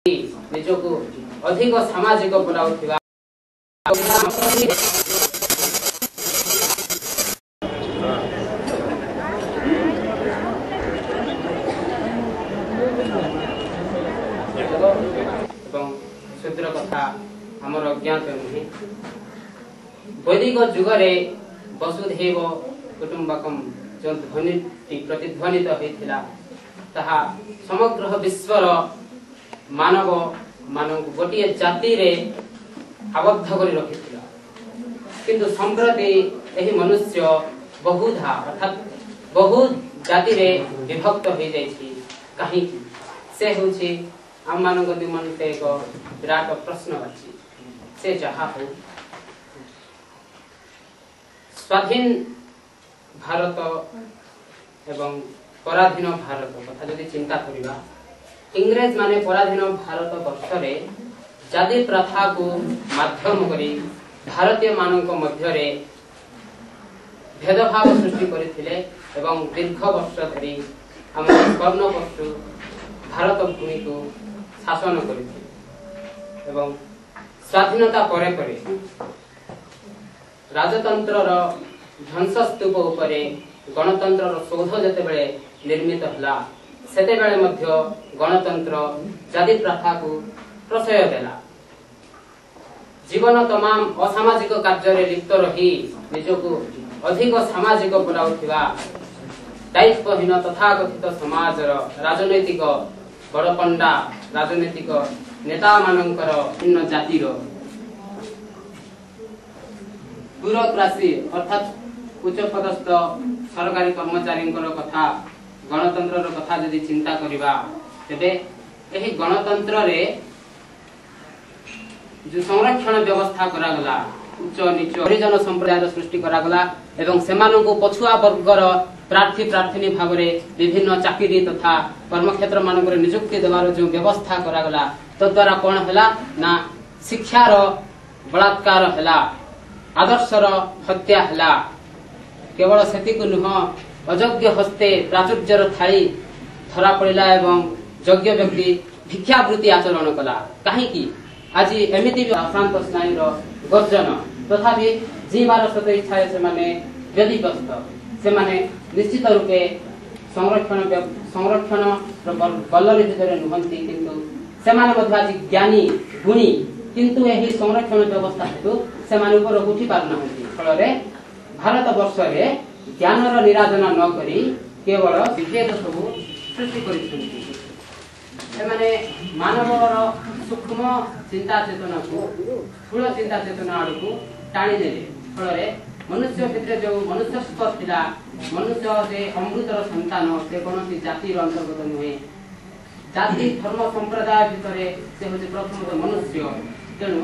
ନିଜକୁ ଅଧିକ ସାମାଜିକ बनाउଥିବା ଏବଂ ଶୁଦ୍ର କଥା ଆମର ଅଜ୍ଞାତ ନୁହେଁ। ବୈଦିକ ଯୁଗରେ ବସୁଧୈବ କୁଟୁମ୍ବକମ୍ ଯେଉଁ ଧ୍ୱନିଟି ପ୍ରତିଧ୍ୱନିତ ହୋଇଥିଲା ତାହା ସମଗ୍ର ବିଶ୍ୱର ମାନବ ମାନଙ୍କୁ ଗୋଟିଏ ଜାତିରେ ଆବଦ୍ଧ କରି ରଖିଥିଲା। କିନ୍ତୁ ସମ୍ପ୍ରତି ଏହି ମନୁଷ୍ୟ ବହୁଧା ଅର୍ଥାତ୍ ବହୁ ଜାତିରେ ବିଭକ୍ତ ହୋଇଯାଇଛି। କାହିଁକି? ସେ ହେଉଛି ଆମମାନଙ୍କ ନିମନ୍ତେ ଏକ ବିରାଟ ପ୍ରଶ୍ନବାଚୀ। ସେ ଯାହା ହଉ, ସ୍ୱାଧୀନ ଭାରତ ଏବଂ ପରାଧୀନ ଭାରତ କଥା ଯଦି ଚିନ୍ତା କରିବା, इंग्रेज माने पराधीन भारत वर्षरे जाति प्रथा को माध्यम करी भारतीय मानक मध्यरे भेदभाव सृष्टि करथिले एवं दीर्घ वर्ष धरी हम कर्णपशु भारत भूमि को शासन करथिले एवं स्वाधीनता परे परे राजतंत्र रो ध्वंसस्तूप उपरे गणतंत्र रो सौध जते बेले निर्मित हला सेते बेले मध्य गणतंत्र जाति प्रथा को प्रशय देला। जीवन तमाम असामाजिक कार्य लिप्त रही निजको अधिक सामाजिक बनाउथिबा दायित्वहीन तथाकथित समाज राजनैतिक बड़पंडा राजनैतिक नेता मानकर भिन्न जातिर ब्यूरोक्रासी अर्थात उच्च पदस्थ सरकारी कर्मचारी कथा गणतंत्र कथा यदि चिंता करिबा तेबे एही गणतंत्र रे जो संरक्षण व्यवस्था करा गला उच्च नीच हरिजन संप्रदाय सृष्टि करा गला एवं सेमाननको पछुआ वर्गर प्रार्थी प्रार्थनी भावरे विभिन्न चाकरी तथा कर्मक्षेत्र मानकर नियुक्ति देवार जो व्यवस्था करा गला तो द्वारा कोन हला ना शिक्षार बलात्कार हला आदर्शर हत्या हला केवल सेति को नुह अयोग्य हस्ते प्राचुर्यर थाई धरा पड़ा एवं योग्य व्यक्ति भिक्षावृत्ति आचरण कला। कहीं आज एमती अशांत स्नायुर गर्जन तथापि जीवार सत इच्छा से व्यतिग्रस्त से निश्चित रूपे संरक्षण बल्लरी भितर नुहंती किंतु से आज ज्ञानी गुणी किंतु यही संरक्षण व्यवस्था हेतु से उठी पारना फल भारत वर्ष ज्ञानर निराधना न करी केवल विभेद सब सृष्टि करने मानवर सूक्ष्म चिंता चेतना को स्थूल चिंता चेतना आड़ को टाणी देले फल मनुष्य भितर जो मनुष्यत्व थिला मनुष्य जे अमृतर संतान से कौन जातिर अंतर्गत नुहे जाति धर्म संप्रदाय भितर से प्रथम मनुष्य तेणु